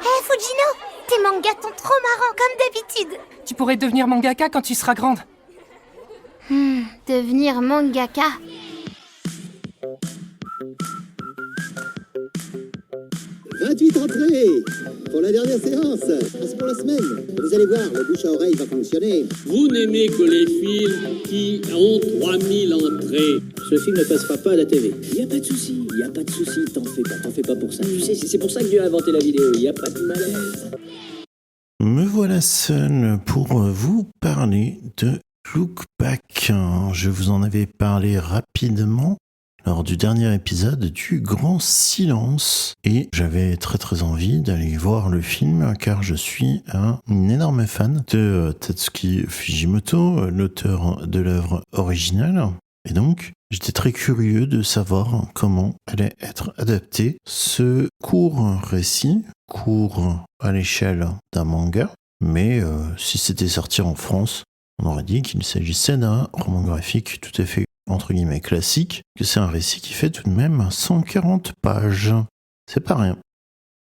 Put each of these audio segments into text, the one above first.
Hé Fujino, tes mangas sont trop marrants comme d'habitude. Tu pourrais devenir mangaka quand tu seras grande. Devenir mangaka. Gratuite entrée pour la dernière séance. C'est pour la semaine. Vous allez voir, le bouche à oreille va fonctionner. Vous n'aimez que les films qui ont 3000 entrées. Ce film ne passera pas à la télé. Y a pas de souci, t'en fais pas pour ça. Tu sais, c'est pour ça que Dieu a inventé la vidéo, y a pas de malaise. Me voilà seul pour vous parler de Look Back. Je vous en avais parlé rapidement lors du dernier épisode du Grand Silence et j'avais très envie d'aller voir le film car je suis un énorme fan de Tatsuki Fujimoto, l'auteur de l'œuvre originale. Et donc, j'étais très curieux de savoir comment allait être adapté ce court récit, court à l'échelle d'un manga, mais si c'était sorti en France, on aurait dit qu'il s'agissait d'un roman graphique tout à fait entre guillemets classique, que c'est un récit qui fait tout de même 140 pages. C'est pas rien.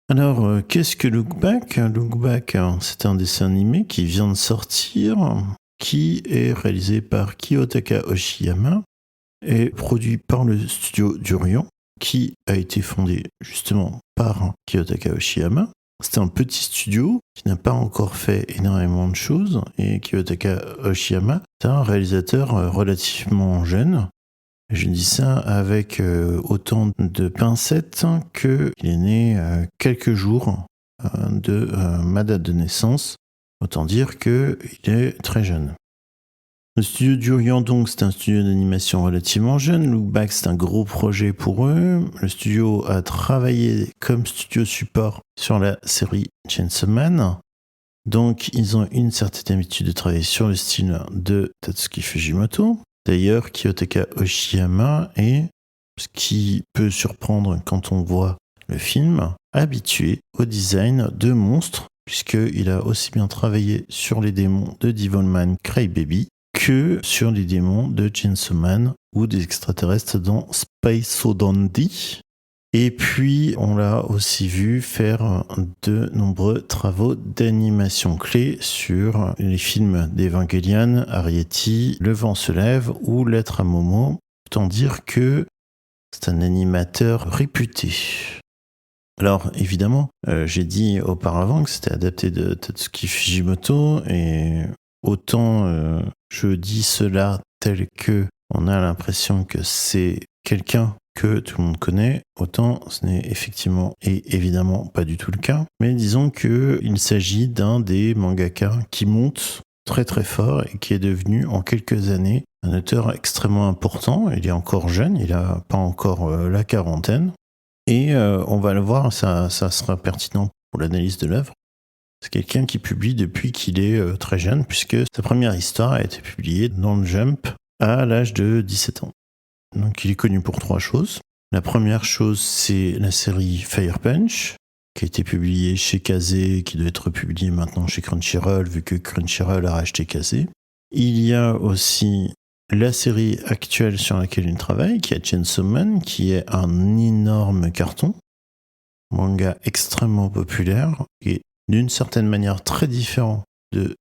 Alors, qu'est-ce que Look Back ? Look Back, c'est un dessin animé qui vient de sortir, qui est réalisé par Kiyotaka Oshiyama et produit par le studio Durian, qui a été fondé justement par Kiyotaka Oshiyama. C'est un petit studio qui n'a pas encore fait énormément de choses et Kiyotaka Oshiyama, c'est un réalisateur relativement jeune. Je dis ça avec autant de pincettes qu'il est né quelques jours de ma date de naissance. Autant dire qu'il est très jeune. Le studio Durian, donc, c'est un studio d'animation relativement jeune. Look Back, c'est un gros projet pour eux. Le studio a travaillé comme studio support sur la série Chainsaw Man. Donc, ils ont une certaine habitude de travailler sur le style de Tatsuki Fujimoto. D'ailleurs, Kiyotaka Oshiyama est, ce qui peut surprendre quand on voit le film, habitué au design de monstres, puisqu'il a aussi bien travaillé sur les démons de Devilman Crybaby que sur les démons de Chainsaw Man ou des extraterrestres dans Space Dandy. Et puis, on l'a aussi vu faire de nombreux travaux d'animation clés sur les films d'Evangelion, Arrietty, Le vent se lève ou Lettre à Momo. Autant dire que c'est un animateur réputé. Alors, évidemment, j'ai dit auparavant que c'était adapté de Tatsuki Fujimoto et autant je dis cela tel que on a l'impression que c'est quelqu'un que tout le monde connaît, autant ce n'est effectivement et évidemment pas du tout le cas. Mais disons qu'il s'agit d'un des mangaka qui monte très fort et qui est devenu en quelques années un auteur extrêmement important. Il est encore jeune, il n'a pas encore la quarantaine. Et on va le voir, ça sera pertinent pour l'analyse de l'œuvre. C'est quelqu'un qui publie depuis qu'il est très jeune, puisque sa première histoire a été publiée dans le Jump à l'âge de 17 ans. Donc il est connu pour 3 choses. La première chose, c'est la série Fire Punch, qui a été publiée chez Kazé, qui doit être publiée maintenant chez Crunchyroll, vu que Crunchyroll a racheté Kazé. Il y a aussi la série actuelle sur laquelle il travaille, qui est Chainsaw Man, qui est un énorme carton, manga extrêmement populaire, et d'une certaine manière très différent de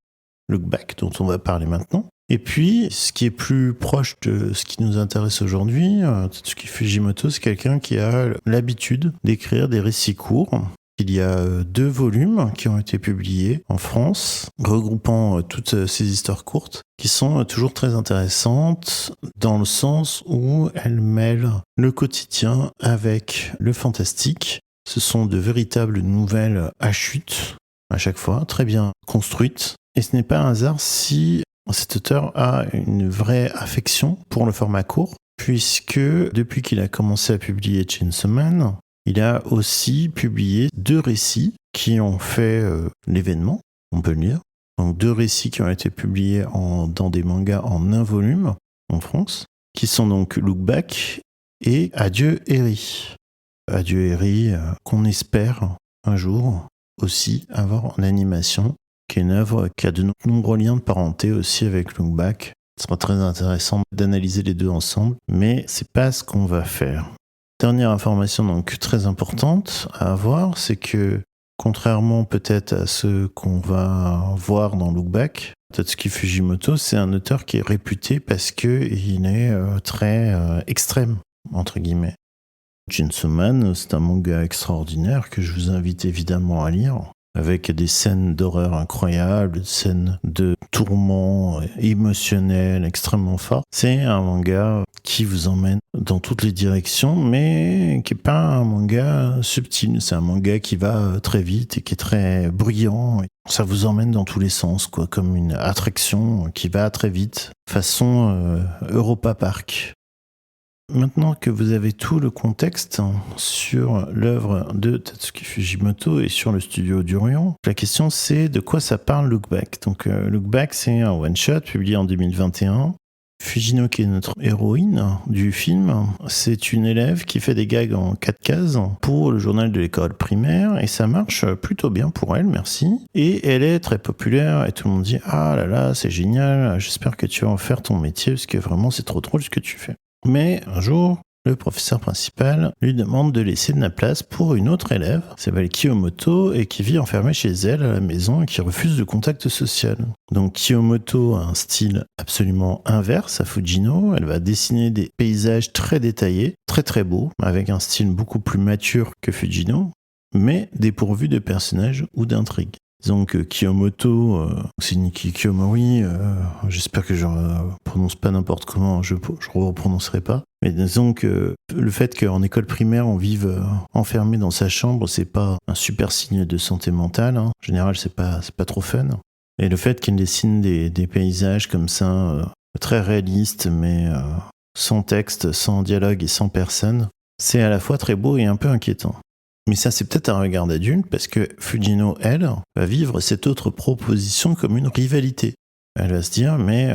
Look Back, dont on va parler maintenant. Et puis, ce qui est plus proche de ce qui nous intéresse aujourd'hui, Tatsuki Fujimoto, c'est quelqu'un qui a l'habitude d'écrire des récits courts. Il y a 2 volumes qui ont été publiés en France, regroupant toutes ces histoires courtes, qui sont toujours très intéressantes dans le sens où elles mêlent le quotidien avec le fantastique. Ce sont de véritables nouvelles à chute, à chaque fois, très bien construites. Et ce n'est pas un hasard si cet auteur a une vraie affection pour le format court, puisque depuis qu'il a commencé à publier Chainsaw Man, il a aussi publié 2 récits qui ont fait l'événement, on peut le dire. Donc 2 récits qui ont été publiés dans des mangas en 1 volume en France, qui sont donc Look Back et Adieu Eri. Adieu Eri, qu'on espère un jour aussi avoir en animation, qui est une œuvre qui a de nombreux liens de parenté aussi avec Look Back. Ce sera très intéressant d'analyser les 2 ensemble, mais c'est pas ce qu'on va faire. Dernière information donc très importante à avoir, c'est que Contrairement peut-être à ce qu'on va voir dans Look Back, Tatsuki Fujimoto, c'est un auteur qui est réputé parce qu'il est très extrême, entre guillemets. Chainsaw Man, c'est un manga extraordinaire que je vous invite évidemment à lire, avec des scènes d'horreur incroyables, des scènes de tourments émotionnels extrêmement forts. C'est un manga qui vous emmène dans toutes les directions, mais qui n'est pas un manga subtil. C'est un manga qui va très vite et qui est très bruyant. Ça vous emmène dans tous les sens, quoi, comme une attraction qui va très vite, façon Europa Park. Maintenant que vous avez tout le contexte sur l'œuvre de Tatsuki Fujimoto et sur le studio d'Urion, la question c'est de quoi ça parle Look Back. Donc Look Back, c'est un one-shot publié en 2021. Fujino, qui est notre héroïne du film, c'est une élève qui fait des gags en 4 cases pour le journal de l'école primaire et ça marche plutôt bien pour elle, merci. Et elle est très populaire et tout le monde dit « Ah là là, c'est génial, j'espère que tu vas en faire ton métier parce que vraiment c'est trop drôle ce que tu fais. » Mais un jour, le professeur principal lui demande de laisser de la place pour une autre élève, qui s'appelle Kiyomoto, et qui vit enfermée chez elle à la maison et qui refuse le contact social. Donc Kiyomoto a un style absolument inverse à Fujino. Elle va dessiner des paysages très détaillés, très très beaux, avec un style beaucoup plus mature que Fujino, mais dépourvu de personnages ou d'intrigues. Donc Kiyomoto, c'est Niki Kiyomori, j'espère que je prononce pas n'importe comment, je reprononcerai pas. Mais disons que le fait qu'en école primaire on vive enfermé dans sa chambre, c'est pas un super signe de santé mentale. En général, c'est pas trop fun. Et le fait qu'elle dessine des paysages comme ça, très réalistes, mais sans texte, sans dialogue et sans personne, c'est à la fois très beau et un peu inquiétant. Mais ça, c'est peut-être un regard d'adulte, parce que Fujino, elle, va vivre cette autre proposition comme une rivalité. Elle va se dire, mais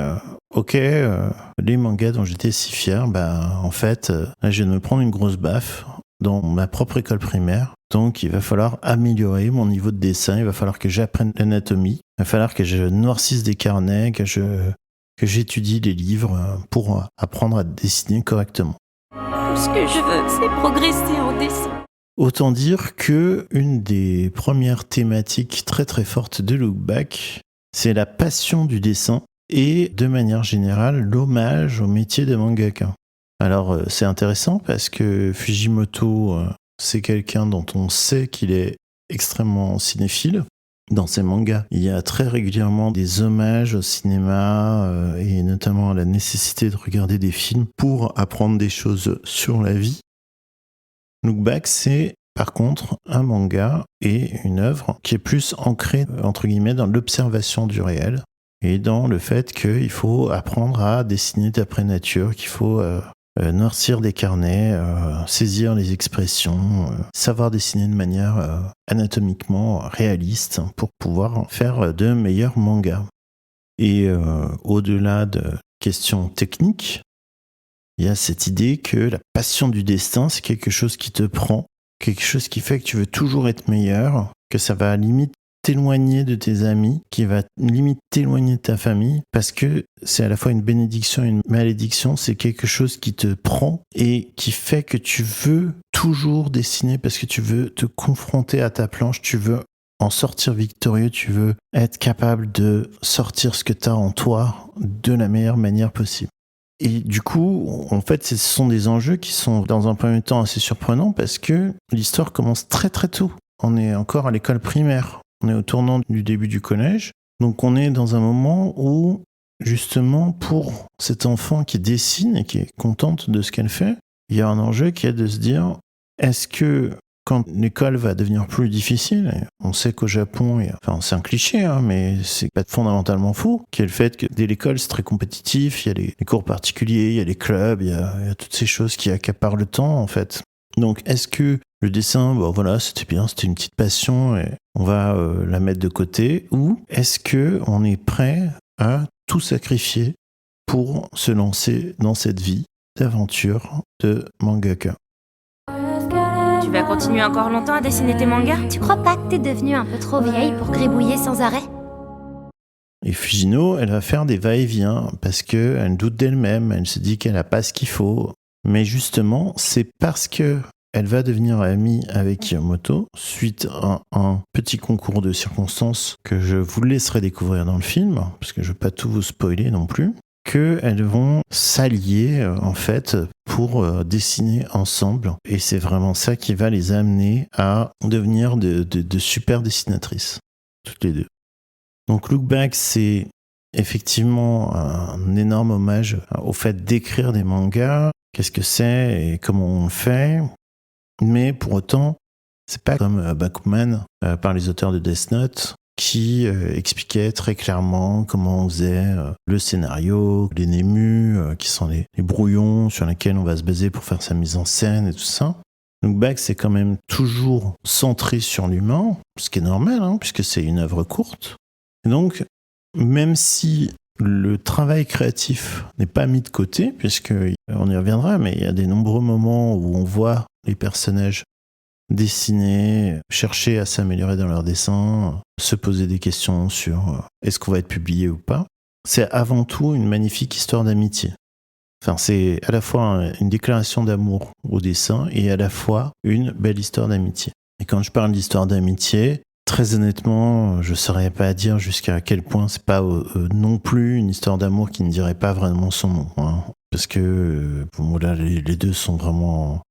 les mangas dont j'étais si fier, en fait, là, je viens de me prendre une grosse baffe dans ma propre école primaire. Donc, il va falloir améliorer mon niveau de dessin, il va falloir que j'apprenne l'anatomie, il va falloir que je noircisse des carnets, que j'étudie les livres pour apprendre à dessiner correctement. Tout ce que je veux, c'est progresser en dessin. Autant dire que une des premières thématiques très très fortes de Look Back, c'est la passion du dessin et de manière générale l'hommage au métier de mangaka. Alors c'est intéressant parce que Fujimoto, c'est quelqu'un dont on sait qu'il est extrêmement cinéphile. Dans ses mangas, il y a très régulièrement des hommages au cinéma et notamment à la nécessité de regarder des films pour apprendre des choses sur la vie. Look Back, c'est par contre un manga et une œuvre qui est plus ancrée, entre guillemets, dans l'observation du réel et dans le fait qu'il faut apprendre à dessiner d'après nature, qu'il faut noircir des carnets, saisir les expressions, savoir dessiner de manière anatomiquement réaliste pour pouvoir faire de meilleurs mangas. Et au-delà de questions techniques, il y a cette idée que la passion du destin, c'est quelque chose qui te prend, quelque chose qui fait que tu veux toujours être meilleur, que ça va limite t'éloigner de tes amis, qui va limite t'éloigner de ta famille, parce que c'est à la fois une bénédiction et une malédiction, c'est quelque chose qui te prend et qui fait que tu veux toujours dessiner parce que tu veux te confronter à ta planche, tu veux en sortir victorieux, tu veux être capable de sortir ce que tu as en toi de la meilleure manière possible. Et du coup, en fait, ce sont des enjeux qui sont, dans un premier temps, assez surprenants parce que l'histoire commence très très tôt. On est encore à l'école primaire. On est au tournant du début du collège. Donc on est dans un moment où, justement, pour cet enfant qui dessine et qui est contente de ce qu'elle fait, il y a un enjeu qui est de se dire, est-ce que quand l'école va devenir plus difficile, et on sait qu'au Japon, c'est un cliché, mais c'est pas fondamentalement faux, qu'il y a le fait que dès l'école, c'est très compétitif, il y a les cours particuliers, il y a les clubs, il y a toutes ces choses qui accaparent le temps, en fait. Donc, est-ce que le dessin, c'était bien, c'était une petite passion, et on va la mettre de côté, ou est-ce que on est prêt à tout sacrifier pour se lancer dans cette vie d'aventure de mangaka? Tu vas continuer encore longtemps à dessiner tes mangas? Tu crois pas que t'es devenue un peu trop vieille pour gribouiller sans arrêt? Et Fujino, elle va faire des va-et-vient parce qu'elle doute d'elle-même, elle se dit qu'elle n'a pas ce qu'il faut. Mais justement, c'est parce que elle va devenir amie avec Kiyomoto suite à un petit concours de circonstances que je vous laisserai découvrir dans le film, parce que je ne vais pas tout vous spoiler non plus, qu'elles vont s'allier en fait pour dessiner ensemble. Et c'est vraiment ça qui va les amener à devenir de super dessinatrices, toutes les deux. Donc Look Back, c'est effectivement un énorme hommage au fait d'écrire des mangas, qu'est-ce que c'est et comment on le fait. Mais pour autant, c'est pas comme Bakuman par les auteurs de Death Note qui expliquait très clairement comment on faisait le scénario, les némus, qui sont les brouillons sur lesquels on va se baser pour faire sa mise en scène et tout ça. Look Back, c'est quand même toujours centré sur l'humain, ce qui est normal, hein, puisque c'est une œuvre courte. Et donc, même si le travail créatif n'est pas mis de côté, puisqu'on y reviendra, mais il y a des nombreux moments où on voit les personnages dessiner, chercher à s'améliorer dans leur dessin, se poser des questions sur est-ce qu'on va être publié ou pas. C'est avant tout une magnifique histoire d'amitié. Enfin, c'est à la fois une déclaration d'amour au dessin et à la fois une belle histoire d'amitié. Et quand je parle d'histoire d'amitié, très honnêtement, je ne saurais pas dire jusqu'à quel point c'est pas non plus une histoire d'amour qui ne dirait pas vraiment son nom. Hein. Parce que bon, là, les deux sont vraiment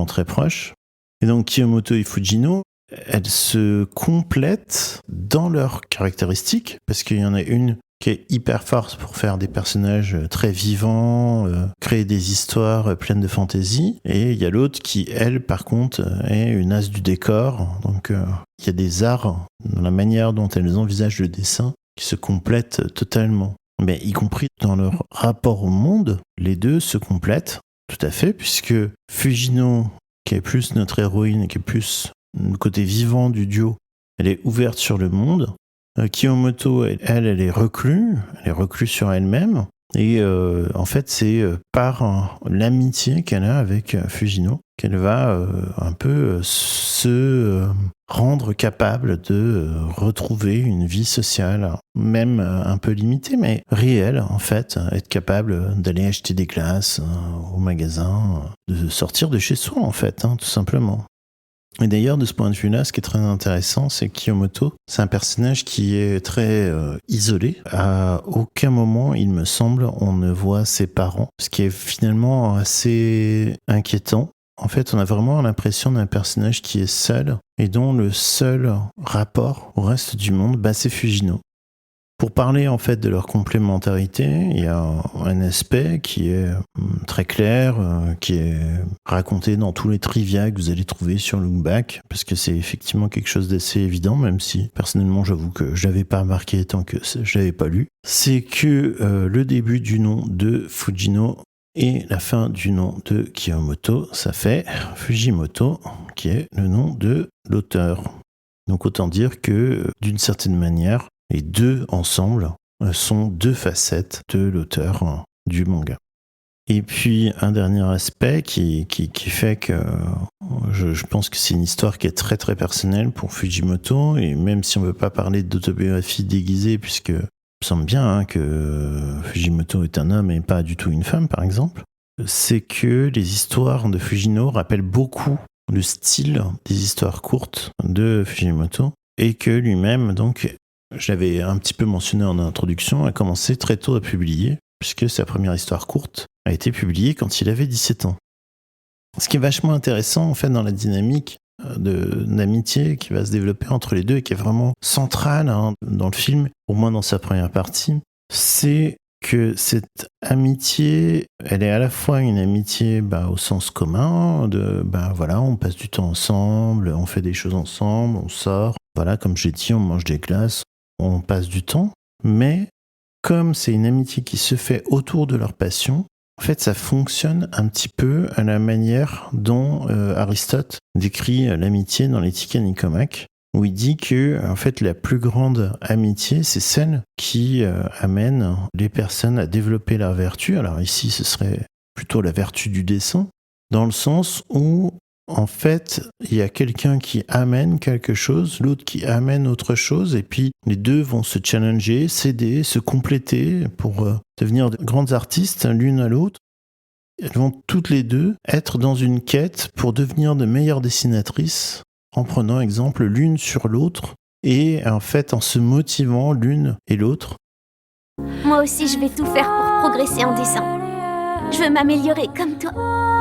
très proches. Et donc Kiyomoto et Fujino, elles se complètent dans leurs caractéristiques, parce qu'il y en a une qui est hyper forte pour faire des personnages très vivants, créer des histoires pleines de fantaisie, et il y a l'autre qui, elle, par contre, est une as du décor. Donc il y a des arts dans la manière dont elles envisagent le dessin qui se complètent totalement. Mais y compris dans leur rapport au monde, les deux se complètent tout à fait, puisque Fujino, qui est plus notre héroïne, qui est plus le côté vivant du duo, elle est ouverte sur le monde. Kiyomoto, elle est reclue sur elle-même. Et en fait, c'est par l'amitié qu'elle a avec Fujino qu'elle va un peu se rendre capable de retrouver une vie sociale, même un peu limitée, mais réelle en fait, être capable d'aller acheter des glaces au magasin, de sortir de chez soi en fait, hein, tout simplement. Et d'ailleurs, de ce point de vue-là, ce qui est très intéressant, c'est que Kiyomoto, c'est un personnage qui est très isolé. À aucun moment, il me semble, on ne voit ses parents, ce qui est finalement assez inquiétant. En fait, on a vraiment l'impression d'un personnage qui est seul et dont le seul rapport au reste du monde, c'est Fujino. Pour parler en fait de leur complémentarité, il y a un aspect qui est très clair, qui est raconté dans tous les trivia que vous allez trouver sur Look Back, parce que c'est effectivement quelque chose d'assez évident, même si personnellement j'avoue que je l'avais pas remarqué tant que je l'avais pas lu. C'est que le début du nom de Fujino et la fin du nom de Kiyomoto, ça fait Fujimoto, qui est le nom de l'auteur. Donc autant dire que d'une certaine manière, les deux ensemble sont deux facettes de l'auteur du manga. Et puis un dernier aspect qui fait que je pense que c'est une histoire qui est très très personnelle pour Fujimoto, et même si on ne veut pas parler d'autobiographie déguisée, puisque il me semble bien que Fujimoto est un homme et pas du tout une femme par exemple, c'est que les histoires de Fujino rappellent beaucoup le style des histoires courtes de Fujimoto, et que lui-même, donc, je l'avais un petit peu mentionné en introduction, a commencé très tôt à publier, puisque sa première histoire courte a été publiée quand il avait 17 ans. Ce qui est vachement intéressant, en fait, dans la dynamique d'amitié qui va se développer entre les deux, et qui est vraiment centrale dans le film, au moins dans sa première partie, c'est que cette amitié, elle est à la fois une amitié au sens commun, voilà, on passe du temps ensemble, on fait des choses ensemble, on sort, voilà, comme j'ai dit, on mange des glaces, on passe du temps, mais comme c'est une amitié qui se fait autour de leur passion, en fait, ça fonctionne un petit peu à la manière dont Aristote décrit l'amitié dans l'Éthique à Nicomaque, où il dit que, en fait, la plus grande amitié, c'est celle qui amène les personnes à développer leur vertu. Alors ici, ce serait plutôt la vertu du dessin, dans le sens où, en fait, il y a quelqu'un qui amène quelque chose, l'autre qui amène autre chose, et puis les deux vont se challenger, s'aider, se compléter pour devenir de grands artistes l'une à l'autre. elles vont toutes les deux être dans une quête pour devenir de meilleures dessinatrices en prenant exemple l'une sur l'autre et en fait en se motivant l'une et l'autre. Moi aussi, je vais tout faire pour progresser en dessin. Je veux m'améliorer comme toi.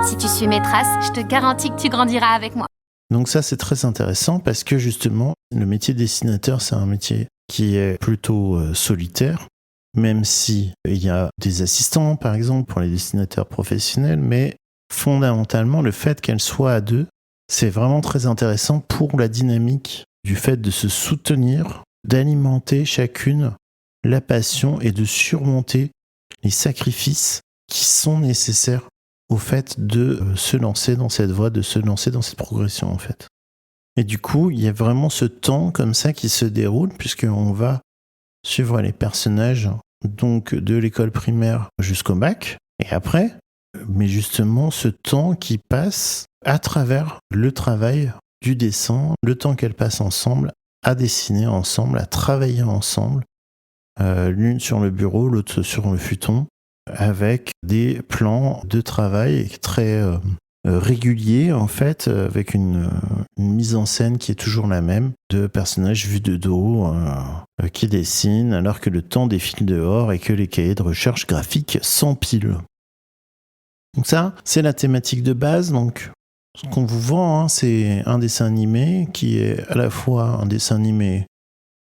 Si tu suis mes traces, je te garantis que tu grandiras avec moi. Donc ça, c'est très intéressant parce que justement, le métier de dessinateur, c'est un métier qui est plutôt solitaire, même si il y a des assistants, par exemple, pour les dessinateurs professionnels, mais fondamentalement, le fait qu'elles soient à deux, c'est vraiment très intéressant pour la dynamique du fait de se soutenir, d'alimenter chacune la passion et de surmonter les sacrifices qui sont nécessaires au fait de se lancer dans cette voie, de se lancer dans cette progression en fait. Et du coup, il y a vraiment ce temps comme ça qui se déroule puisqu'on va suivre les personnages donc de l'école primaire jusqu'au bac et après, mais justement ce temps qui passe à travers le travail du dessin, le temps qu'elles passent ensemble, à dessiner ensemble, à travailler ensemble, l'une sur le bureau, l'autre sur le futon, avec des plans de travail très réguliers en fait, avec une mise en scène qui est toujours la même, de personnages vus de dos qui dessinent alors que le temps défile dehors et que les cahiers de recherche graphique s'empilent. Donc ça, c'est la thématique de base. Donc ce qu'on vous vend, c'est un dessin animé qui est à la fois un dessin animé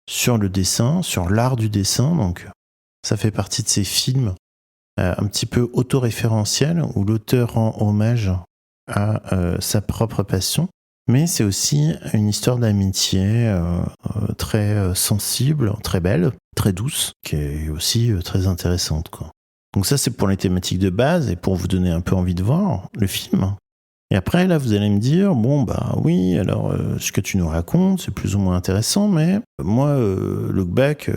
sur le dessin, sur l'art du dessin. Donc ça fait partie de ces films un petit peu autoréférentiel où l'auteur rend hommage à sa propre passion. Mais c'est aussi une histoire d'amitié très sensible, très belle, très douce, qui est aussi très intéressante, quoi. Donc ça, c'est pour les thématiques de base et pour vous donner un peu envie de voir le film. Et après, là, vous allez me dire, bon, bah oui, alors ce que tu nous racontes, c'est plus ou moins intéressant, mais moi, Look Back,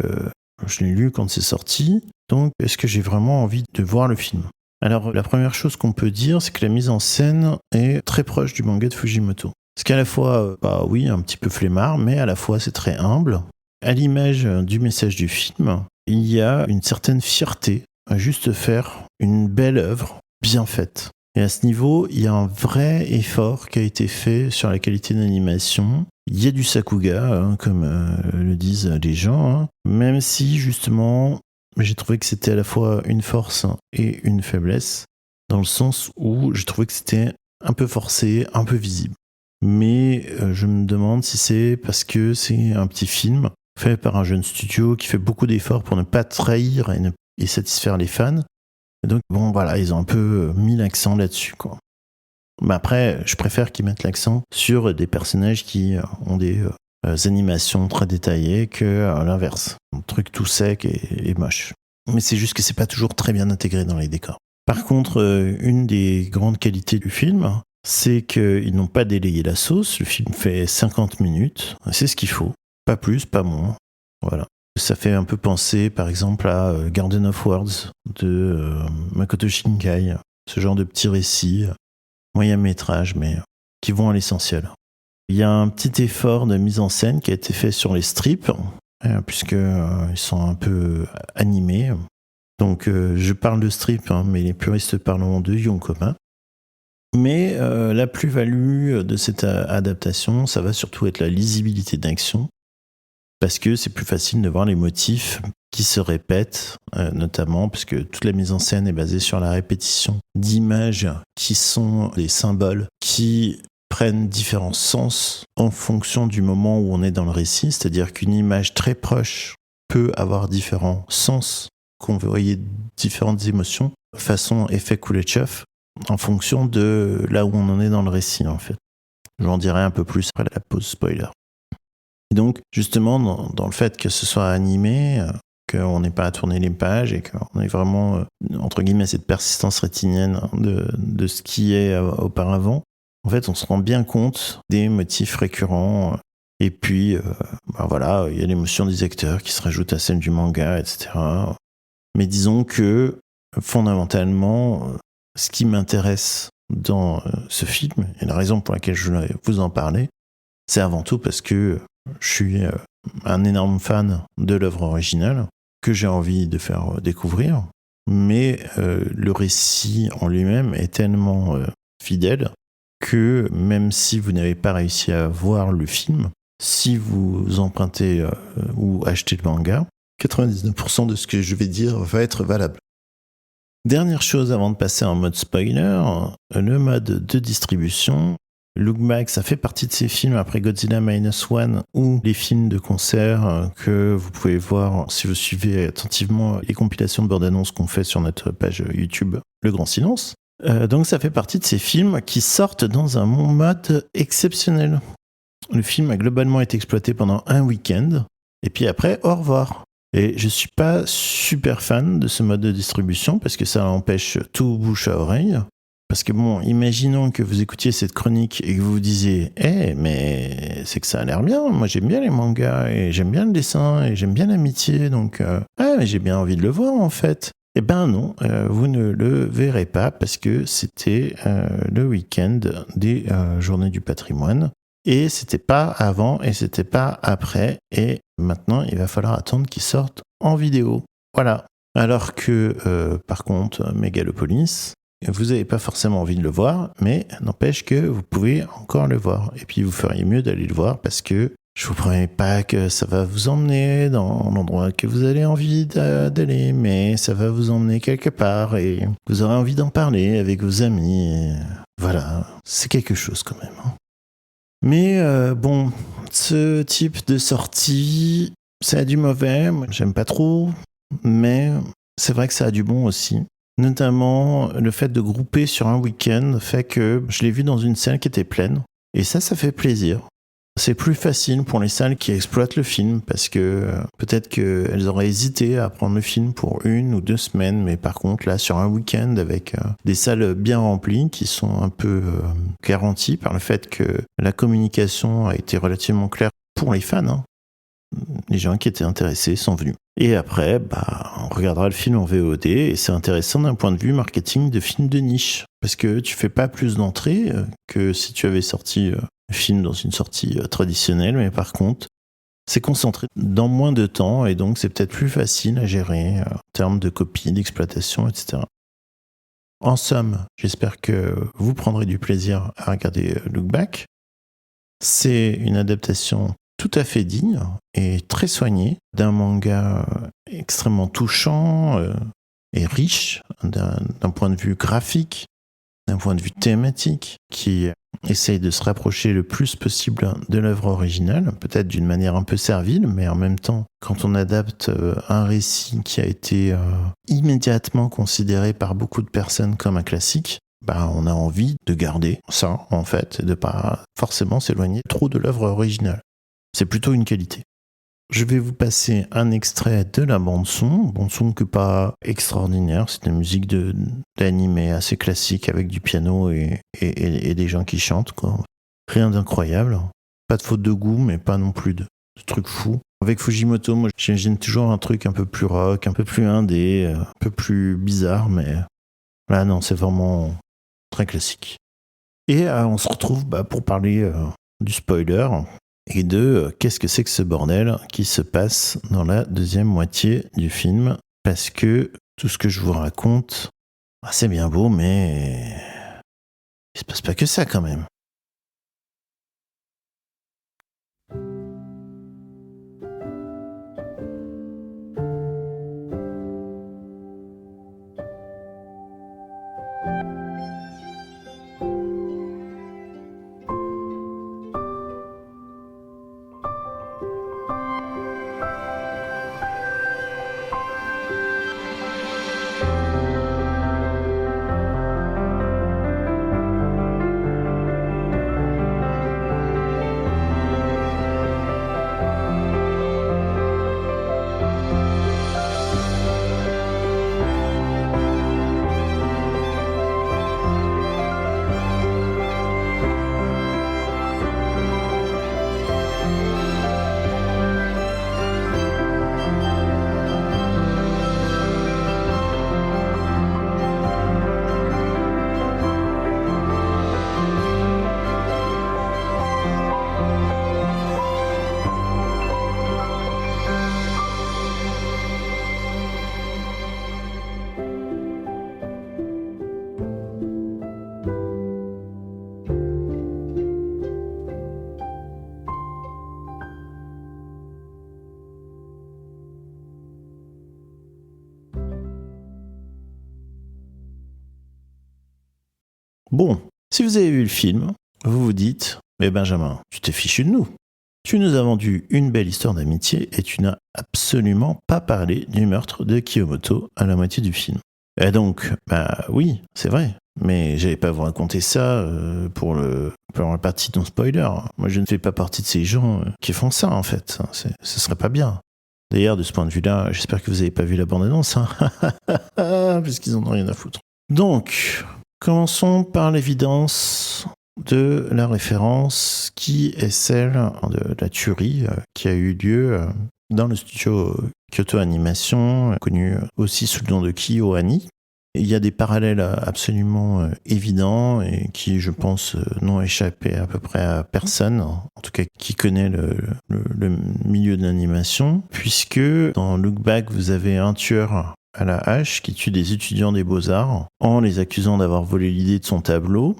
je l'ai lu quand c'est sorti, donc est-ce que j'ai vraiment envie de voir le film ? Alors, la première chose qu'on peut dire, c'est que la mise en scène est très proche du manga de Fujimoto. Ce qu'à la fois, bah oui, un petit peu flemmard, mais à la fois c'est très humble. À l'image du message du film, il y a une certaine fierté à juste faire une belle œuvre bien faite. Et à ce niveau, il y a un vrai effort qui a été fait sur la qualité d'animation. Il y a du sakuga, comme le disent les gens, même si justement, j'ai trouvé que c'était à la fois une force et une faiblesse, dans le sens où j'ai trouvé que c'était un peu forcé, un peu visible. Mais je me demande si c'est parce que c'est un petit film fait par un jeune studio qui fait beaucoup d'efforts pour ne pas trahir et satisfaire les fans. Et donc, bon, voilà, ils ont un peu mis l'accent là-dessus, quoi. Mais après, je préfère qu'ils mettent l'accent sur des personnages qui ont des animations très détaillées que l'inverse. Un truc tout sec et moche. Mais c'est juste que c'est pas toujours très bien intégré dans les décors. Par contre, une des grandes qualités du film, c'est qu'ils n'ont pas délayé la sauce. Le film fait 50 minutes. C'est ce qu'il faut. Pas plus, pas moins. Voilà. Ça fait un peu penser, par exemple, à Garden of Words de Makoto Shinkai. Ce genre de petits récits, moyen métrage, mais qui vont à l'essentiel. Il y a un petit effort de mise en scène qui a été fait sur les strips, puisqu'ils sont un peu animés. Donc, je parle de strips, mais les puristes parleront de Yonkoma. Mais la plus-value de cette adaptation, ça va surtout être la lisibilité d'action, parce que c'est plus facile de voir les motifs qui se répètent, notamment parce que toute la mise en scène est basée sur la répétition d'images qui sont des symboles qui prennent différents sens en fonction du moment où on est dans le récit, c'est-à-dire qu'une image très proche peut avoir différents sens, convoyer différentes émotions, façon effet Kuleshov, en fonction de là où on en est dans le récit, en fait. J'en dirai un peu plus après la pause spoiler. Et donc, justement, dans le fait que ce soit animé, qu'on n'ait pas à tourner les pages et qu'on ait vraiment, entre guillemets, cette persistance rétinienne de ce qui est auparavant, en fait, on se rend bien compte des motifs récurrents. Et puis, voilà, il y a l'émotion des acteurs qui se rajoute à celle du manga, etc. Mais disons que, fondamentalement, ce qui m'intéresse dans ce film, et la raison pour laquelle je voulais vous en parler, c'est avant tout parce que je suis un énorme fan de l'œuvre originale que j'ai envie de faire découvrir. mais le récit en lui-même est tellement fidèle que même si vous n'avez pas réussi à voir le film, si vous empruntez ou achetez le manga, 99% de ce que je vais dire va être valable. Dernière chose avant de passer en mode spoiler, le mode de distribution. Look Back, ça fait partie de ces films après Godzilla Minus One ou les films de concert que vous pouvez voir si vous suivez attentivement les compilations de bande-annonces qu'on fait sur notre page YouTube Le Grand Silence. Donc ça fait partie de ces films qui sortent dans un mode exceptionnel. Le film a globalement été exploité pendant un week-end et puis après, au revoir. Et je suis pas super fan de ce mode de distribution parce que ça empêche tout bouche à oreille. Parce que bon, imaginons que vous écoutiez cette chronique et que vous vous disiez « mais c'est que ça a l'air bien, moi j'aime bien les mangas et j'aime bien le dessin et j'aime bien l'amitié, donc mais j'ai bien envie de le voir en fait ». Eh ben non, vous ne le verrez pas parce que c'était le week-end des Journées du patrimoine. Et c'était pas avant et c'était pas après. Et maintenant, il va falloir attendre qu'il sorte en vidéo. Voilà. Alors que, par contre, Megalopolis, vous n'avez pas forcément envie de le voir, mais n'empêche que vous pouvez encore le voir. Et puis, vous feriez mieux d'aller le voir parce que je vous promets pas que ça va vous emmener dans l'endroit que vous avez envie d'aller, mais ça va vous emmener quelque part et vous aurez envie d'en parler avec vos amis. Et voilà, c'est quelque chose quand même. Mais bon, ce type de sortie, ça a du mauvais, moi j'aime pas trop, mais c'est vrai que ça a du bon aussi. Notamment, le fait de grouper sur un week-end fait que je l'ai vu dans une salle qui était pleine, et ça fait plaisir. C'est plus facile pour les salles qui exploitent le film, parce que peut-être qu'elles auraient hésité à prendre le film pour 1 ou 2 semaines, mais par contre là, sur un week-end avec des salles bien remplies, qui sont un peu garanties par le fait que la communication a été relativement claire pour les fans, hein. Les gens qui étaient intéressés sont venus. Et après, on regardera le film en VOD, et c'est intéressant d'un point de vue marketing de film de niche, parce que tu fais pas plus d'entrées que si tu avais sorti le film dans une sortie traditionnelle, mais par contre, c'est concentré dans moins de temps, et donc c'est peut-être plus facile à gérer en termes de copies, d'exploitation, etc. En somme, j'espère que vous prendrez du plaisir à regarder Look Back. C'est une adaptation tout à fait digne et très soignée d'un manga extrêmement touchant et riche d'un point de vue graphique, d'un point de vue thématique, qui essaye de se rapprocher le plus possible de l'œuvre originale, peut-être d'une manière un peu servile, mais en même temps, quand on adapte un récit qui a été immédiatement considéré par beaucoup de personnes comme un classique, on a envie de garder ça, en fait, et de pas forcément s'éloigner trop de l'œuvre originale. C'est plutôt une qualité. Je vais vous passer un extrait de la bande-son que pas extraordinaire, c'est une musique d'animé assez classique avec du piano et des gens qui chantent, quoi. Rien d'incroyable, pas de faute de goût, mais pas non plus de trucs fous. Avec Fujimoto, moi j'imagine toujours un truc un peu plus rock, un peu plus indé, un peu plus bizarre, mais là non, c'est vraiment très classique. Et on se retrouve pour parler du spoiler, et de qu'est-ce que c'est que ce bordel qui se passe dans la deuxième moitié du film, parce que tout ce que je vous raconte, c'est bien beau, mais il se passe pas que ça quand même. Bon, si vous avez vu le film, vous vous dites « Mais Benjamin, tu t'es fichu de nous. Tu nous as vendu une belle histoire d'amitié et tu n'as absolument pas parlé du meurtre de Kiyomoto à la moitié du film. » Et donc, bah oui, c'est vrai. Mais j'allais pas vous raconter ça pour la partie non spoiler. Moi, je ne fais pas partie de ces gens qui font ça, en fait. Ce serait pas bien. D'ailleurs, de ce point de vue-là, j'espère que vous n'avez pas vu la bande-annonce, hein, parce qu'ils en ont rien à foutre. Donc, commençons par l'évidence de la référence qui est celle de la tuerie qui a eu lieu dans le studio Kyoto Animation, connu aussi sous le nom de KyoAni. Il y a des parallèles absolument évidents et qui, je pense, n'ont échappé à peu près à personne, en tout cas qui connaît le milieu de l'animation, puisque dans Look Back, vous avez un tueur à la hache qui tue des étudiants des Beaux-Arts en les accusant d'avoir volé l'idée de son tableau.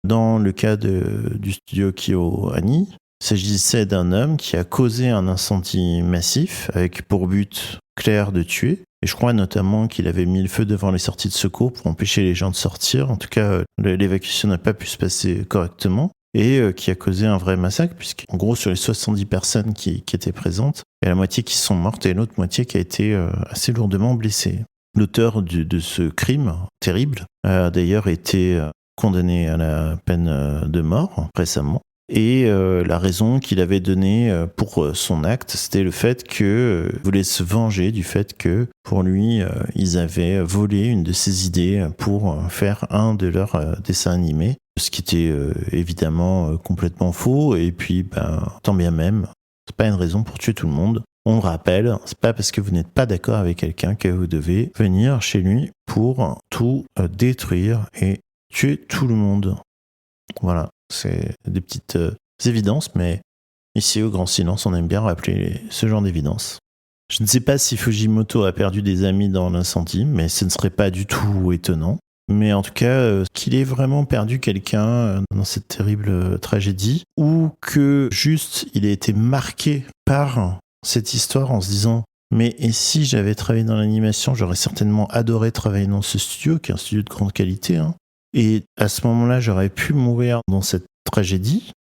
Dans le cas du studio KyoAni, il s'agissait d'un homme qui a causé un incendie massif avec pour but clair de tuer. Et je crois notamment qu'il avait mis le feu devant les sorties de secours pour empêcher les gens de sortir. En tout cas, l'évacuation n'a pas pu se passer correctement et qui a causé un vrai massacre puisqu'en gros, sur les 70 personnes qui étaient présentes, il y a la moitié qui sont mortes et l'autre moitié qui a été assez lourdement blessée. L'auteur de ce crime terrible a d'ailleurs été condamné à la peine de mort récemment. Et la raison qu'il avait donnée pour son acte, c'était le fait qu'il voulait se venger du fait que, pour lui, ils avaient volé une de ses idées pour faire un de leurs dessins animés, ce qui était évidemment complètement faux, et puis, tant bien même, c'est pas une raison pour tuer tout le monde. On le rappelle, c'est pas parce que vous n'êtes pas d'accord avec quelqu'un que vous devez venir chez lui pour tout détruire et tuer tout le monde. Voilà. C'est des petites évidences, mais ici, au Grand Silence, on aime bien rappeler ce genre d'évidences. Je ne sais pas si Fujimoto a perdu des amis dans l'incendie, mais ce ne serait pas du tout étonnant. Mais en tout cas, qu'il ait vraiment perdu quelqu'un dans cette terrible tragédie, ou que juste il ait été marqué par cette histoire en se disant « Mais et si j'avais travaillé dans l'animation, j'aurais certainement adoré travailler dans ce studio, qui est un studio de grande qualité, hein. Et à ce moment-là, j'aurais pu mourir dans cette tragédie. »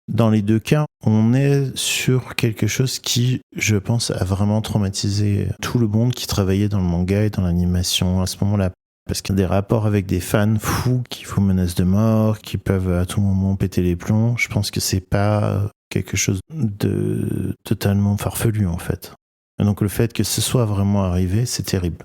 Dans les deux cas, on est sur quelque chose qui, je pense, a vraiment traumatisé tout le monde qui travaillait dans le manga et dans l'animation à ce moment-là. Parce qu'il y a des rapports avec des fans fous qui vous menacent de mort, qui peuvent à tout moment péter les plombs. Je pense que c'est pas quelque chose de totalement farfelu, en fait. Et donc le fait que ce soit vraiment arrivé, c'est terrible.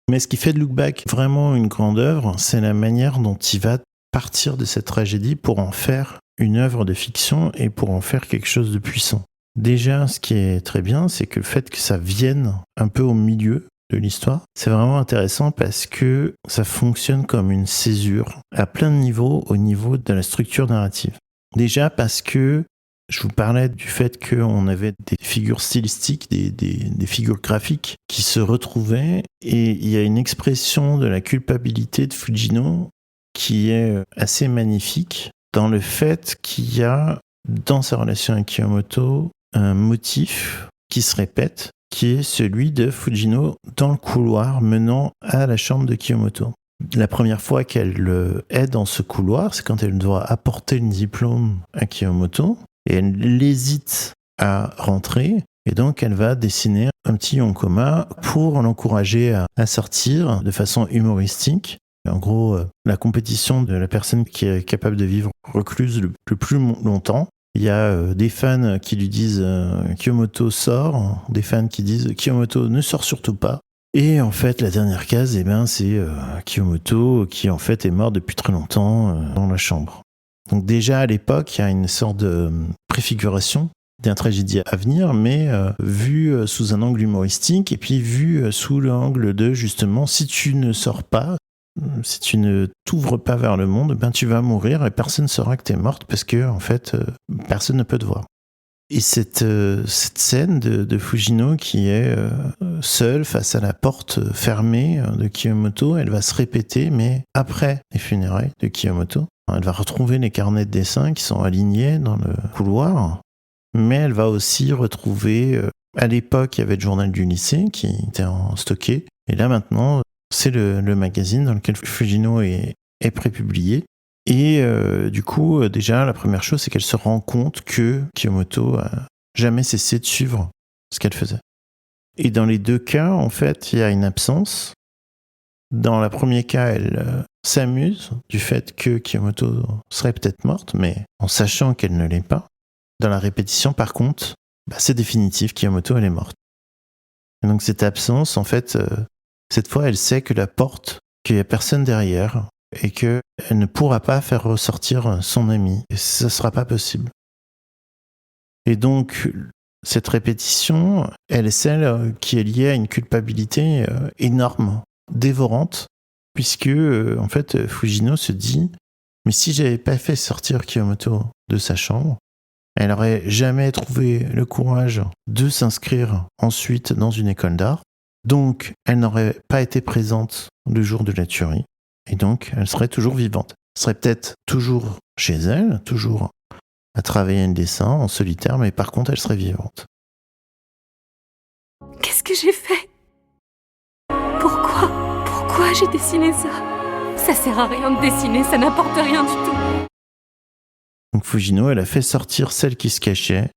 Mais ce qui fait de Look Back vraiment une grande œuvre, c'est la manière dont il va partir de cette tragédie pour en faire une œuvre de fiction et pour en faire quelque chose de puissant. Déjà, ce qui est très bien, c'est que le fait que ça vienne un peu au milieu de l'histoire, c'est vraiment intéressant parce que ça fonctionne comme une césure à plein de niveaux au niveau de la structure narrative. Déjà parce que je vous parlais du fait qu'on avait des figures stylistiques, des figures graphiques qui se retrouvaient et il y a une expression de la culpabilité de Fujino qui est assez magnifique dans le fait qu'il y a dans sa relation avec Kiyomoto un motif qui se répète, qui est celui de Fujino dans le couloir menant à la chambre de Kiyomoto. La première fois qu'elle est dans ce couloir, c'est quand elle doit apporter le diplôme à Kiyomoto. Et elle hésite à rentrer, et donc elle va dessiner un petit yonkoma pour l'encourager à sortir de façon humoristique. Et en gros, la compétition de la personne qui est capable de vivre recluse le plus longtemps. Il y a des fans qui lui disent Kiyomoto sort, des fans qui disent Kiyomoto ne sort surtout pas. Et en fait, la dernière case, c'est Kiyomoto qui en fait est mort depuis très longtemps dans la chambre. Donc déjà à l'époque, il y a une sorte de préfiguration d'un tragédie à venir, mais vue sous un angle humoristique et puis vue sous l'angle de justement, si tu ne sors pas, si tu ne t'ouvres pas vers le monde, tu vas mourir et personne ne saura que tu es morte parce que en fait, personne ne peut te voir. Et cette scène de Fujino qui est seule face à la porte fermée de Kiyomoto, elle va se répéter, mais après les funérailles de Kiyomoto. Elle va retrouver les carnets de dessin qui sont alignés dans le couloir, mais elle va aussi retrouver, à l'époque, il y avait le journal du lycée qui était stocké, et là maintenant, c'est le magazine dans lequel Fujino est prépublié. Et du coup, déjà, la première chose, c'est qu'elle se rend compte que Kiyomoto a jamais cessé de suivre ce qu'elle faisait. Et dans les deux cas, en fait, il y a une absence. Dans le premier cas, elle s'amuse du fait que Kiyomoto serait peut-être morte, mais en sachant qu'elle ne l'est pas. Dans la répétition, par contre, c'est définitif, Kiyomoto, elle est morte. Et donc cette absence, en fait, cette fois, elle sait que la porte, qu'il n'y a personne derrière, et qu'elle ne pourra pas faire ressortir son ami. Et ça ne sera pas possible. Et donc, cette répétition, elle est celle qui est liée à une culpabilité énorme, dévorante, puisque, en fait, Fujino se dit « Mais si j'avais pas fait sortir Kiyomoto de sa chambre, elle n'aurait jamais trouvé le courage de s'inscrire ensuite dans une école d'art, donc elle n'aurait pas été présente le jour de la tuerie, et donc elle serait toujours vivante. Elle serait peut-être toujours chez elle, toujours à travailler le dessin en solitaire, mais par contre elle serait vivante. » Qu'est-ce que j'ai fait? Pourquoi j'ai dessiné ça? Ça sert à rien de dessiner, ça n'apporte rien du tout. Donc Fujino, elle a fait sortir celle qui se cachait,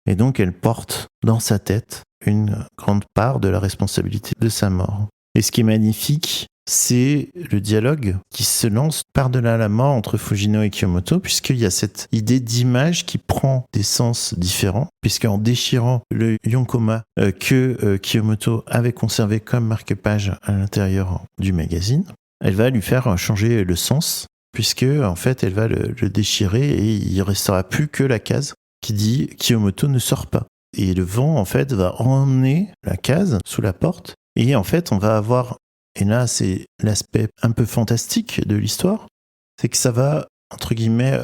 et donc elle porte dans sa tête une grande part de la responsabilité de sa mort. Et ce qui est magnifique, c'est le dialogue qui se lance par-delà la mort entre Fujino et Kiyomoto, puisqu'il y a cette idée d'image qui prend des sens différents, puisqu'en déchirant le yonkoma que Kiyomoto avait conservé comme marque-page à l'intérieur du magazine, elle va lui faire changer le sens, puisque en fait elle va le déchirer et il ne restera plus que la case qui dit Kiyomoto ne sort pas. Et le vent en fait va emmener la case sous la porte, et en fait on va avoir, et là c'est l'aspect un peu fantastique de l'histoire, c'est que ça va entre guillemets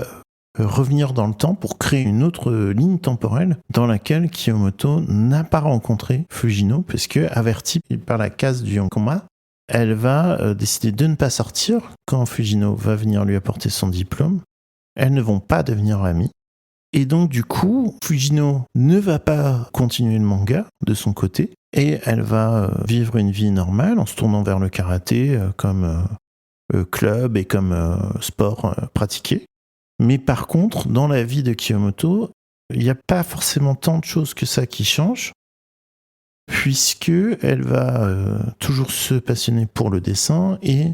revenir dans le temps pour créer une autre ligne temporelle dans laquelle Kiyomoto n'a pas rencontré Fujino, puisque avertie par la case du yonkoma, elle va décider de ne pas sortir quand Fujino va venir lui apporter son diplôme. Elles ne vont pas devenir amies. Et donc, du coup, Fujino ne va pas continuer le manga de son côté et elle va vivre une vie normale en se tournant vers le karaté comme club et comme sport pratiqué. Mais par contre, dans la vie de Kiyomoto, il n'y a pas forcément tant de choses que ça qui changent, puisque elle va toujours se passionner pour le dessin et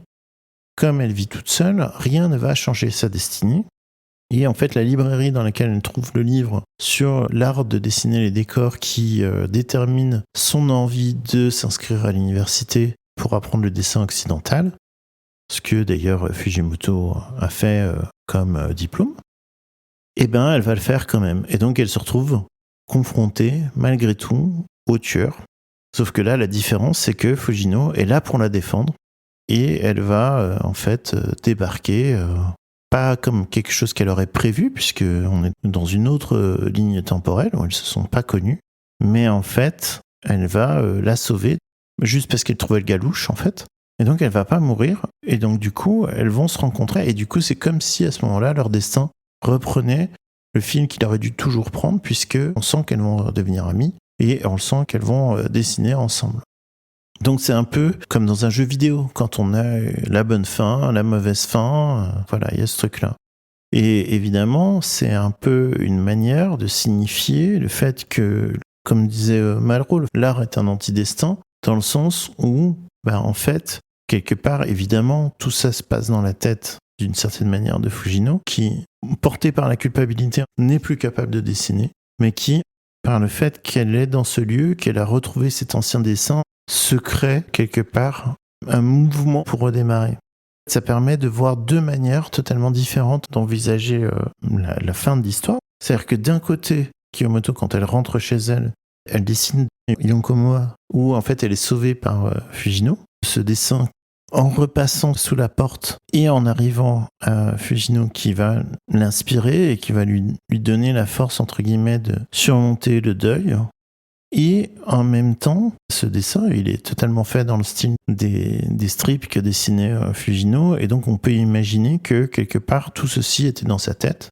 comme elle vit toute seule, rien ne va changer sa destinée. Et en fait, la librairie dans laquelle elle trouve le livre sur l'art de dessiner les décors qui détermine son envie de s'inscrire à l'université pour apprendre le dessin occidental, ce que d'ailleurs Fujimoto a fait comme diplôme, eh ben elle va le faire quand même. Et donc elle se retrouve confrontée, malgré tout, au tueur. Sauf que là, la différence, c'est que Fujino est là pour la défendre et elle va en fait débarquer, pas comme quelque chose qu'elle aurait prévu, puisqu'on est dans une autre ligne temporelle où elles ne se sont pas connues, mais en fait, elle va la sauver juste parce qu'elle trouvait le gars louche, en fait. Et donc, elle va pas mourir. Et donc, du coup, elles vont se rencontrer. Et du coup, c'est comme si, à ce moment-là, leur destin reprenait le fil qu'il aurait dû toujours prendre, puisqu'on sent qu'elles vont devenir amies. Et on sent qu'elles vont dessiner ensemble. Donc c'est un peu comme dans un jeu vidéo, quand on a la bonne fin, la mauvaise fin, voilà, il y a ce truc-là. Et évidemment, c'est un peu une manière de signifier le fait que, comme disait Malraux, l'art est un antidestin, dans le sens où, en fait, quelque part, évidemment, tout ça se passe dans la tête d'une certaine manière de Fujino, qui, portée par la culpabilité, n'est plus capable de dessiner, mais qui, par le fait qu'elle est dans ce lieu, qu'elle a retrouvé cet ancien dessin, se crée quelque part un mouvement pour redémarrer. Ça permet de voir deux manières totalement différentes d'envisager la fin de l'histoire. C'est-à-dire que d'un côté, Kiyomoto, quand elle rentre chez elle, elle dessine Yonkomoa, où en fait elle est sauvée par Fujino. Ce dessin, en repassant sous la porte et en arrivant à Fujino qui va l'inspirer et qui va lui donner la force, entre guillemets, de surmonter le deuil. Et en même temps, ce dessin, il est totalement fait dans le style des strips que dessinait Fujino, et donc on peut imaginer que quelque part tout ceci était dans sa tête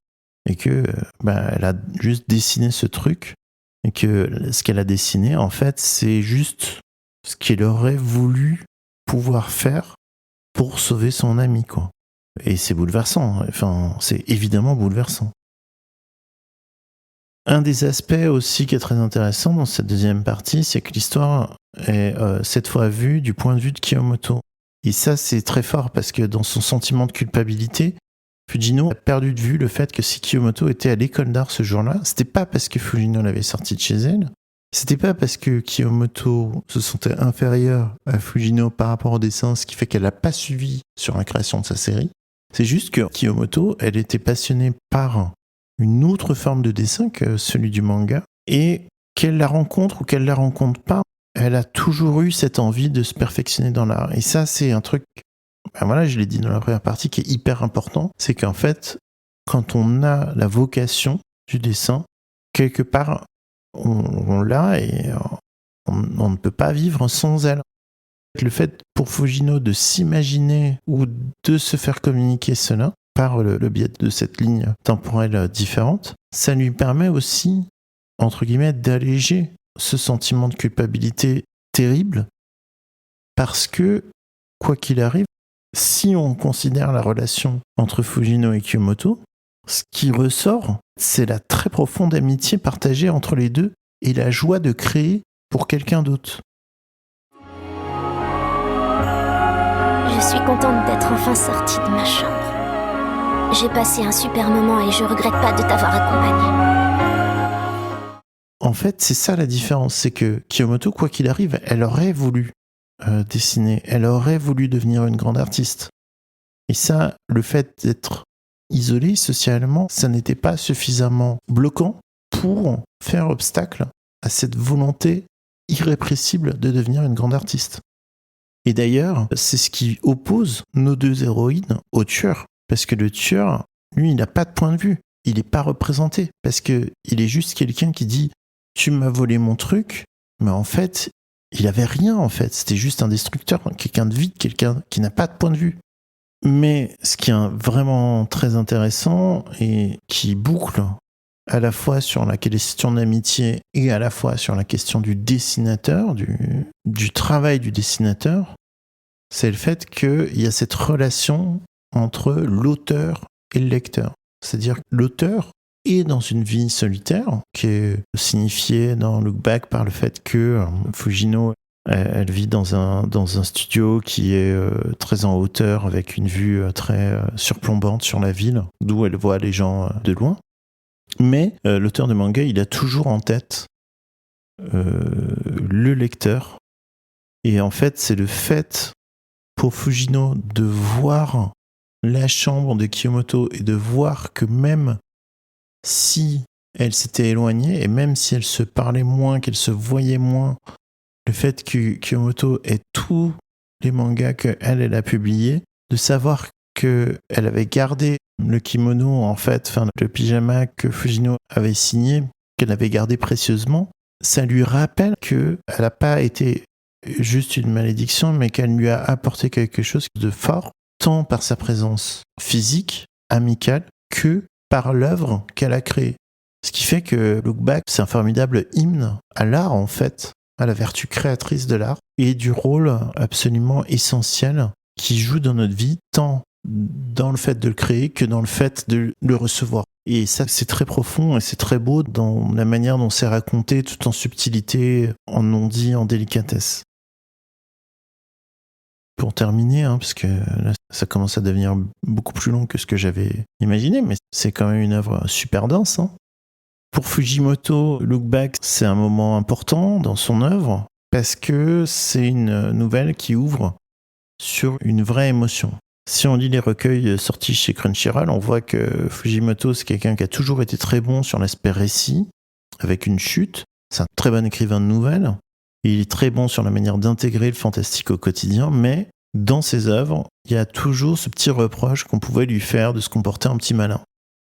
et que elle a juste dessiné ce truc et que ce qu'elle a dessiné, en fait, c'est juste ce qu'elle aurait voulu pouvoir faire pour sauver son ami, quoi. Et c'est bouleversant, enfin, c'est évidemment bouleversant. Un des aspects aussi qui est très intéressant dans cette deuxième partie, c'est que l'histoire est cette fois vue du point de vue de Kiyomoto. Et ça, c'est très fort parce que dans son sentiment de culpabilité, Fujino a perdu de vue le fait que si Kiyomoto était à l'école d'art ce jour-là, c'était pas parce que Fujino l'avait sorti de chez elle, c'était pas parce que Kiyomoto se sentait inférieur à Fujino par rapport au dessin, ce qui fait qu'elle l'a pas suivi sur la création de sa série. C'est juste que Kiyomoto, elle était passionnée par une autre forme de dessin que celui du manga, et qu'elle la rencontre ou qu'elle la rencontre pas, elle a toujours eu cette envie de se perfectionner dans l'art. Et ça, c'est un truc, ben voilà, je l'ai dit dans la première partie, qui est hyper important, c'est qu'en fait, quand on a la vocation du dessin, quelque part, on l'a et on ne peut pas vivre sans elle. Le fait pour Fujino de s'imaginer ou de se faire communiquer cela, par le biais de cette ligne temporelle différente, ça lui permet aussi, entre guillemets, d'alléger ce sentiment de culpabilité terrible, parce que, quoi qu'il arrive, si on considère la relation entre Fujino et Kiyomoto, ce qui ressort, c'est la très profonde amitié partagée entre les deux et la joie de créer pour quelqu'un d'autre. Je suis contente d'être enfin sortie de ma chambre. J'ai passé un super moment et je regrette pas de t'avoir accompagnée. En fait, c'est ça la différence, c'est que Kiyomoto, quoi qu'il arrive, elle aurait voulu dessiner, elle aurait voulu devenir une grande artiste. Et ça, le fait d'être isolée socialement, ça n'était pas suffisamment bloquant pour faire obstacle à cette volonté irrépressible de devenir une grande artiste. Et d'ailleurs, c'est ce qui oppose nos deux héroïnes au tueur. Parce que le tueur, lui, il n'a pas de point de vue. Il n'est pas représenté. Parce qu'il est juste quelqu'un qui dit « Tu m'as volé mon truc », mais en fait, il n'avait rien, en fait. C'était juste un destructeur, quelqu'un de vide, quelqu'un qui n'a pas de point de vue. Mais ce qui est vraiment très intéressant et qui boucle à la fois sur la question d'amitié et à la fois sur la question du dessinateur, du travail du dessinateur, c'est le fait qu'il y a cette relation entre l'auteur et le lecteur. C'est-à-dire que l'auteur est dans une vie solitaire, qui est signifiée dans Look Back par le fait que Fujino, elle vit dans un studio qui est très en hauteur, avec une vue très surplombante sur la ville, d'où elle voit les gens de loin. Mais l'auteur de manga, il a toujours en tête le lecteur. Et en fait, c'est le fait pour Fujino de voir la chambre de Kiyomoto et de voir que même si elle s'était éloignée et même si elle se parlait moins, qu'elle se voyait moins, le fait que Kiyomoto ait tous les mangas qu'elle a publiés, de savoir qu'elle avait gardé le kimono, en fait, enfin le pyjama que Fujino avait signé, qu'elle avait gardé précieusement, ça lui rappelle qu'elle n'a pas été juste une malédiction, mais qu'elle lui a apporté quelque chose de fort, tant par sa présence physique, amicale, que par l'œuvre qu'elle a créée. Ce qui fait que Look Back, c'est un formidable hymne à l'art, en fait, à la vertu créatrice de l'art, et du rôle absolument essentiel qui joue dans notre vie, tant dans le fait de le créer que dans le fait de le recevoir. Et ça, c'est très profond et c'est très beau dans la manière dont c'est raconté, tout en subtilité, en non-dit, en délicatesse. Pour terminer, parce que là, ça commence à devenir beaucoup plus long que ce que j'avais imaginé, mais c'est quand même une œuvre super dense. Pour Fujimoto, Look Back, c'est un moment important dans son œuvre, parce que c'est une nouvelle qui ouvre sur une vraie émotion. Si on lit les recueils sortis chez Crunchyroll, on voit que Fujimoto, c'est quelqu'un qui a toujours été très bon sur l'aspect récit, avec une chute. C'est un très bon écrivain de nouvelles. Il est très bon sur la manière d'intégrer le fantastique au quotidien, mais dans ses œuvres, il y a toujours ce petit reproche qu'on pouvait lui faire de se comporter un petit malin.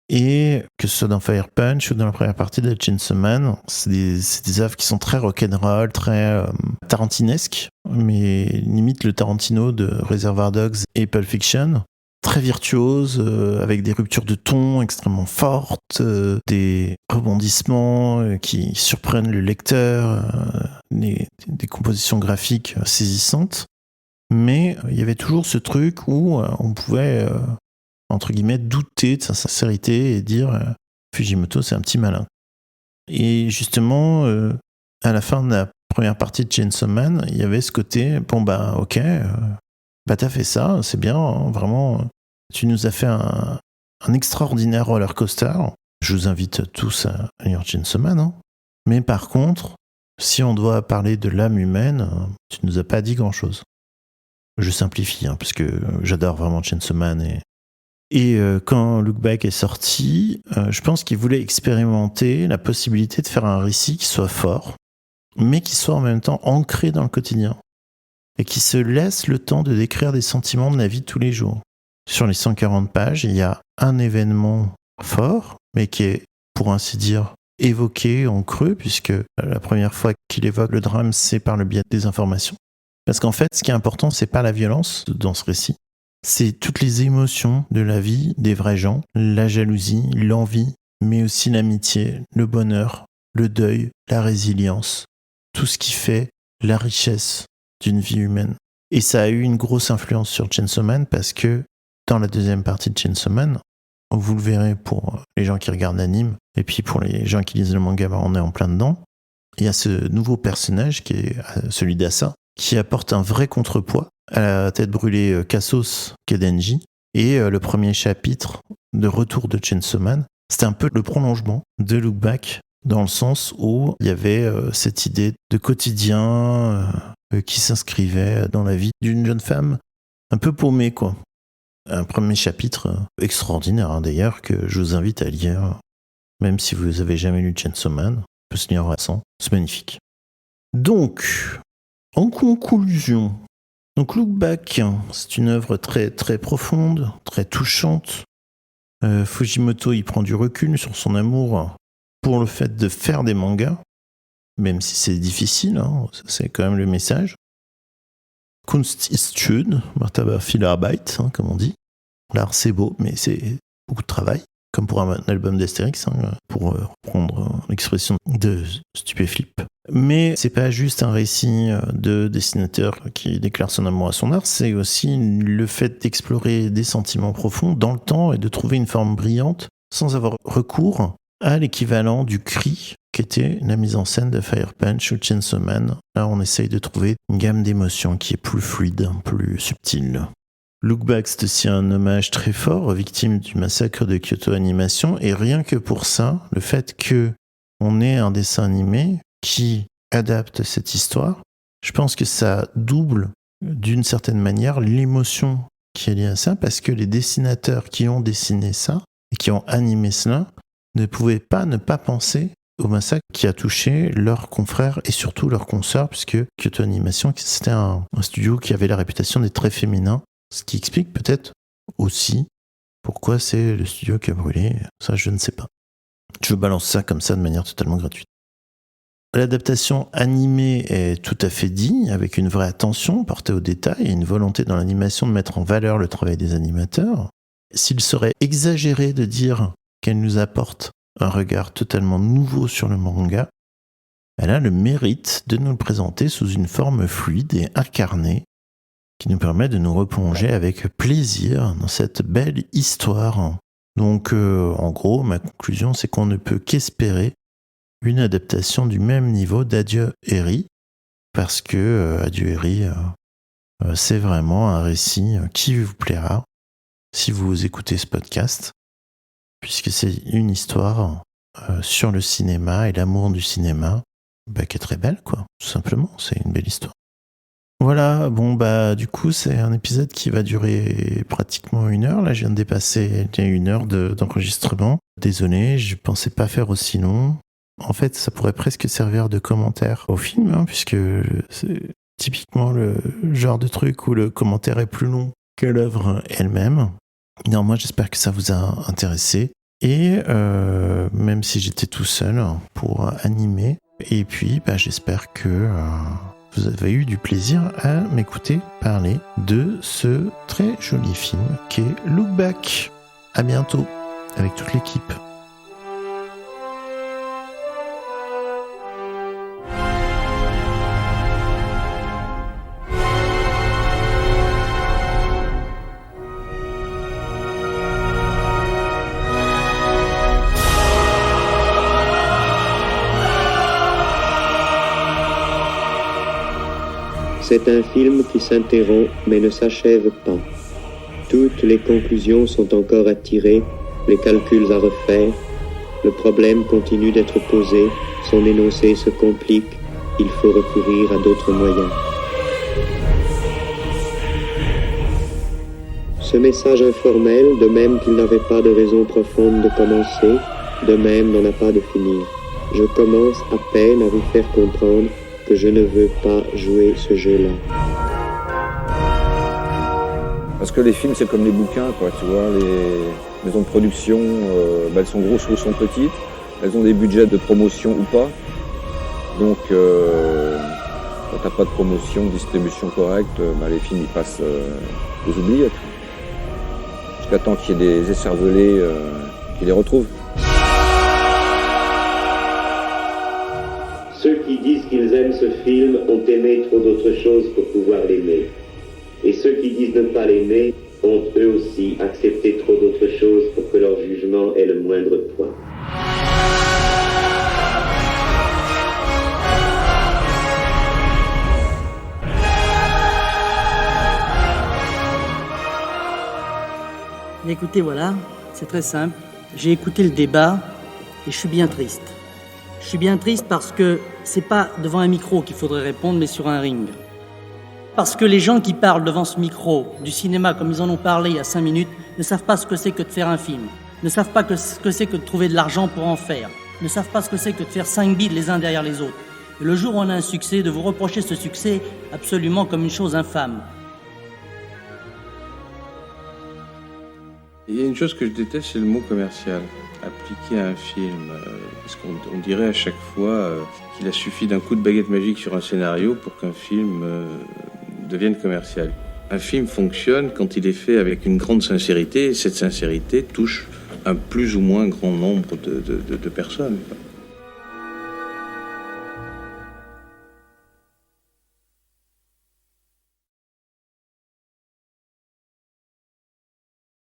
Et que ce soit dans Fire Punch ou dans la première partie de Chainsaw Man, c'est des œuvres qui sont très rock'n'roll, très tarantinesques, mais limite le Tarantino de Reservoir Dogs et Pulp Fiction. Très virtuose, avec des ruptures de ton extrêmement fortes, des rebondissements qui surprennent le lecteur, des compositions graphiques saisissantes. Mais il y avait toujours ce truc où on pouvait entre guillemets, douter de sa sincérité et dire Fujimoto, c'est un petit malin. Et justement, à la fin de la première partie de Chainsaw Man, il y avait ce côté, bon bah ok, t'as fait ça, c'est bien, hein, vraiment, tu nous as fait un extraordinaire roller coaster. Je vous invite tous à lire Chainsaw Man, hein. Mais par contre, si on doit parler de l'âme humaine, tu nous as pas dit grand-chose. Je simplifie, hein, parce que j'adore vraiment Chainsaw Man. Et quand Look Back est sorti, je pense qu'il voulait expérimenter la possibilité de faire un récit qui soit fort, mais qui soit en même temps ancré dans le quotidien, et qui se laisse le temps de décrire des sentiments de la vie de tous les jours. Sur les 140 pages, il y a un événement fort, mais qui est, pour ainsi dire, évoqué en creux, puisque la première fois qu'il évoque le drame, c'est par le biais des informations. Parce qu'en fait, ce qui est important, c'est pas la violence dans ce récit, c'est toutes les émotions de la vie des vrais gens, la jalousie, l'envie, mais aussi l'amitié, le bonheur, le deuil, la résilience, tout ce qui fait la richesse d'une vie humaine. Et ça a eu une grosse influence sur Chainsaw Man parce que dans la deuxième partie de Chainsaw Man, vous le verrez pour les gens qui regardent l'anime, et puis pour les gens qui lisent le manga, on est en plein dedans. Il y a ce nouveau personnage qui est celui d'Asa, qui apporte un vrai contrepoids à la tête brûlée Kassos Kedenji. Et le premier chapitre de Retour de Chainsaw Man, c'était un peu le prolongement de Look Back, dans le sens où il y avait cette idée de quotidien qui s'inscrivait dans la vie d'une jeune femme un peu paumée, quoi. Un premier chapitre extraordinaire, hein, d'ailleurs, que je vous invite à lire, même si vous n'avez jamais lu Chainsaw Man, on peut se lire en récent, c'est magnifique. Donc, en conclusion, donc Look Back, c'est une œuvre très, très profonde, très touchante. Fujimoto, il prend du recul sur son amour pour le fait de faire des mangas, même si c'est difficile, hein, c'est quand même le message. Kunst ist schön, macht aber viel Arbeit, hein, comme on dit. L'art c'est beau, mais c'est beaucoup de travail, comme pour un album d'Astérix, hein, pour reprendre l'expression de Stupéflip. Mais c'est pas juste un récit de dessinateur qui déclare son amour à son art, c'est aussi le fait d'explorer des sentiments profonds dans le temps et de trouver une forme brillante sans avoir recours à l'équivalent du cri qu'était la mise en scène de Fire Punch ou Chainsaw Man. Là, on essaye de trouver une gamme d'émotions qui est plus fluide, plus subtile. Look Back, c'est aussi un hommage très fort aux victimes du massacre de Kyoto Animation, et rien que pour ça, le fait qu'on ait un dessin animé qui adapte cette histoire, je pense que ça double d'une certaine manière l'émotion qui est liée à ça, parce que les dessinateurs qui ont dessiné ça et qui ont animé cela ne pouvaient pas ne pas penser au massacre qui a touché leurs confrères et surtout leurs consoeurs, puisque Kyoto Animation, c'était un studio qui avait la réputation d'être très féminin, ce qui explique peut-être aussi pourquoi c'est le studio qui a brûlé. Ça, je ne sais pas. Je balance ça comme ça de manière totalement gratuite. L'adaptation animée est tout à fait digne, avec une vraie attention portée aux détails et une volonté dans l'animation de mettre en valeur le travail des animateurs. S'il serait exagéré de dire qu'elle nous apporte un regard totalement nouveau sur le manga, elle a le mérite de nous le présenter sous une forme fluide et incarnée qui nous permet de nous replonger avec plaisir dans cette belle histoire. Donc, en gros, ma conclusion, c'est qu'on ne peut qu'espérer une adaptation du même niveau d'Adieu Eri, parce que Adieu Eri, c'est vraiment un récit qui vous plaira si vous écoutez ce podcast, puisque c'est une histoire sur le cinéma et l'amour du cinéma, qui est très belle, quoi. Tout simplement, c'est une belle histoire. Voilà, bon du coup c'est un épisode qui va durer pratiquement 1 heure. Là je viens de dépasser 1 heure d'enregistrement. Désolé, je pensais pas faire aussi long. En fait ça pourrait presque servir de commentaire au film, hein, puisque c'est typiquement le genre de truc où le commentaire est plus long que l'œuvre elle-même. Néanmoins j'espère que ça vous a intéressé. Et même si j'étais tout seul pour animer, et puis j'espère que vous avez eu du plaisir à m'écouter parler de ce très joli film qui est Look Back. À bientôt avec toute l'équipe. C'est un film qui s'interrompt mais ne s'achève pas. Toutes les conclusions sont encore à tirer, les calculs à refaire. Le problème continue d'être posé, son énoncé se complique, il faut recourir à d'autres moyens. Ce message informel, de même qu'il n'avait pas de raison profonde de commencer, de même n'en a pas de finir. Je commence à peine à vous faire comprendre que je ne veux pas jouer ce jeu-là. Parce que les films, c'est comme les bouquins, quoi, tu vois, les maisons de production, elles sont grosses ou sont petites, elles ont des budgets de promotion ou pas. Donc, quand t'as pas de promotion, de distribution correcte, les films, ils passent aux oubliettes. Jusqu'à temps qu'il y ait des écervelés qui les retrouvent. Ceux qui disent qu'ils aiment ce film ont aimé trop d'autres choses pour pouvoir l'aimer. Et ceux qui disent ne pas l'aimer ont eux aussi accepté trop d'autres choses pour que leur jugement ait le moindre poids. Écoutez, voilà, c'est très simple. J'ai écouté le débat et je suis bien triste. Je suis bien triste parce que c'est pas devant un micro qu'il faudrait répondre, mais sur un ring. Parce que les gens qui parlent devant ce micro du cinéma, comme ils en ont parlé il y a 5 minutes, ne savent pas ce que c'est que de faire un film, ne savent pas ce que c'est que de trouver de l'argent pour en faire, ne savent pas ce que c'est que de faire 5 bides les uns derrière les autres. Et le jour où on a un succès, de vous reprocher ce succès absolument comme une chose infâme. Il y a une chose que je déteste, c'est le mot commercial, appliqué à un film. Parce qu'on dirait à chaque fois qu'il a suffi d'un coup de baguette magique sur un scénario pour qu'un film devienne commercial. Un film fonctionne quand il est fait avec une grande sincérité, et cette sincérité touche un plus ou moins grand nombre de personnes.